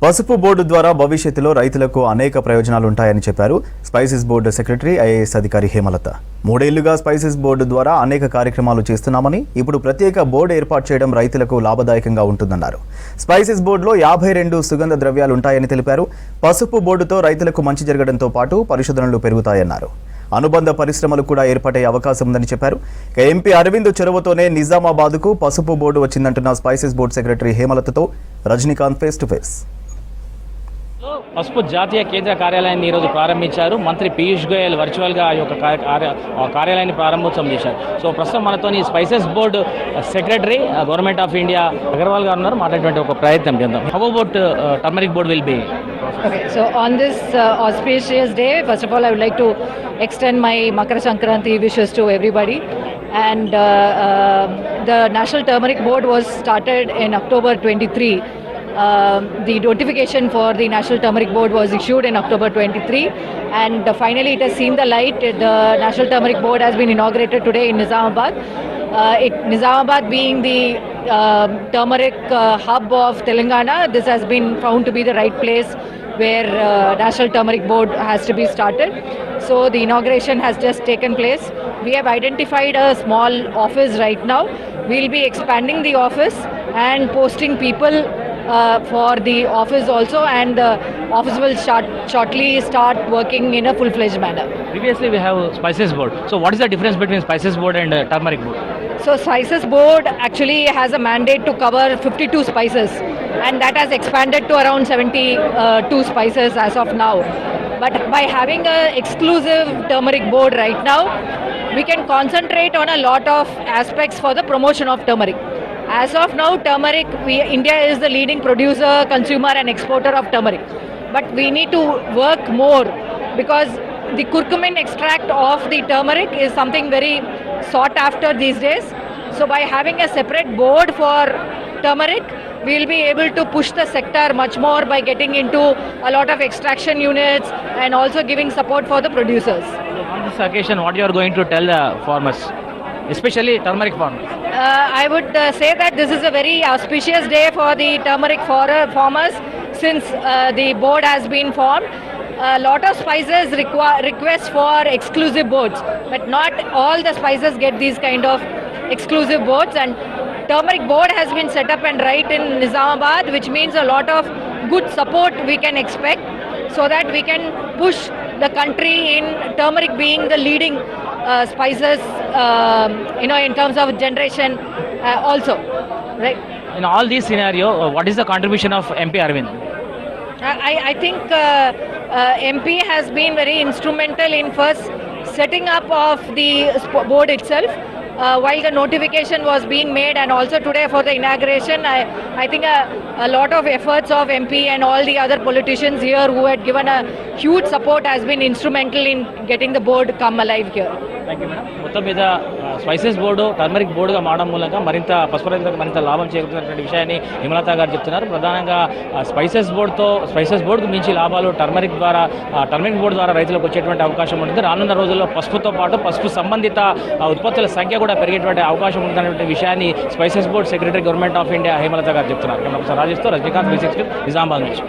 పసుపు బోర్డు ద్వారా భవిష్యత్తులో రైతులకు అనేక ప్రయోజనాలు ఉంటాయని చెప్పారు స్పైసెస్ బోర్డు సెక్రటరీ ఐఏఎస్ అధికారి హేమలత. 3 ఏళ్లుగా స్పైసెస్ బోర్డు ద్వారా అనేక కార్యక్రమాలు చేస్తున్నామని, ఇప్పుడు ప్రత్యేక బోర్డు ఏర్పాటు చేయడం రైతులకు లాభదాయకంగా ఉంటుందన్నారు. స్పైసెస్ బోర్డులో 52 సుగంధ ద్రవ్యాలు ఉంటాయని తెలిపారు. పసుపు బోర్డుతో రైతులకు మంచి జరగడంతో పాటు పరిశోధనలు పెరుగుతాయన్నారు. అనుబంధ పరిశ్రమలు కూడా ఏర్పడే అవకాశం ఉందని చెప్పారు. ఎంపీ అరవింద్ చొరవతోనే నిజామాబాద్కు పసుపు బోర్డు వచ్చిందంటున్న స్పైసెస్ బోర్డు సెక్రటరీ హేమలతతో రజనీకాంత్ ఫేస్ టు ఫేస్. పసుపు జాతీయ కేంద్ర కార్యాలయాన్ని ఈరోజు ప్రారంభించారు. మంత్రి పీయూష్ గోయల్ వర్చువల్గా ఆ యొక్క కార్యాలయాన్ని ప్రారంభోత్సవం చేశారు. సో ప్రస్తుతం మనతోని spices board secretary government of India Agarwal garu ఉన్నారు. మాట్లాడేటువంటి ఒక ప్రయత్నం చేద్దాం. How about turmeric board will be? Okay, so on this auspicious day, first of all, I would like to extend my Makara Sankranti wishes to everybody. And the National Turmeric Board was started in October 23. The notification for the National Turmeric Board was issued in October 23, and finally it has seen the light. The National Turmeric Board has been inaugurated today in Nizamabad. Nizamabad being the turmeric hub of Telangana, this has been found to be the right place where National Turmeric Board has to be started. So the inauguration has just taken place. We have identified a small office right now. We'll be expanding the office and posting people for the office also, and the office will shortly start working in a full-fledged manner. Previously we have Spices Board. So what is the difference between Spices Board and Turmeric Board? So Spices Board actually has a mandate to cover 52 spices, and that has expanded to around 72 spices as of now. But by having an exclusive turmeric board right now, we can concentrate on a lot of aspects for the promotion of turmeric. As of now, turmeric, India is the leading producer, consumer and exporter of turmeric. But we need to work more, because the curcumin extract of the turmeric is something very sought after these days. So by having a separate board for turmeric, we will be able to push the sector much more by getting into a lot of extraction units and also giving support for the producers. On this occasion, what you are going to tell the farmers, especially turmeric farmers? I would say that this is a very auspicious day for the turmeric farmers, since the board has been formed. A lot of spices request for exclusive boards, but not all the spices get these kind of exclusive boards, and turmeric board has been set up and right in Nizamabad, which means a lot of good support we can expect, so that we can push the country in turmeric being the leading spices, in terms of generation also, right? In all these scenario, what is the contribution of MP Arvind? I think MP has been very instrumental in first setting up of the board itself. While the notification was being made, and also today for the inauguration, I think a lot of efforts of MP and all the other politicians here who had given a huge support has been instrumental in getting the board come alive here. Thank you madam. మొత్తం మీద spices board turmeric బోర్డుగా మారడం మూలంగా మరింత పసుపు రైతులకు మరింత లాభం చేకూరుతున్నటువంటి విషయాన్ని హేమలత గారు చెప్తున్నారు. ప్రధానంగా స్పైసెస్ బోర్డుకు మించి లాభాలు టర్మరిక్ బోర్డు ద్వారా రైతులకు వచ్చేటువంటి అవకాశం ఉంటుంది. రానున్న రోజుల్లో పసుపుతో పాటు పసుపు సంబంధిత ఉత్పత్తుల సంఖ్య కూడా పెరిగేటువంటి అవకాశం ఉందన్నటువంటి విషయాన్ని spices board secretary government of India Hemalatha గారు చెప్తున్నారు. రాజేష్తో రజనీకాంత్, నిజామాబాద్ నుంచి.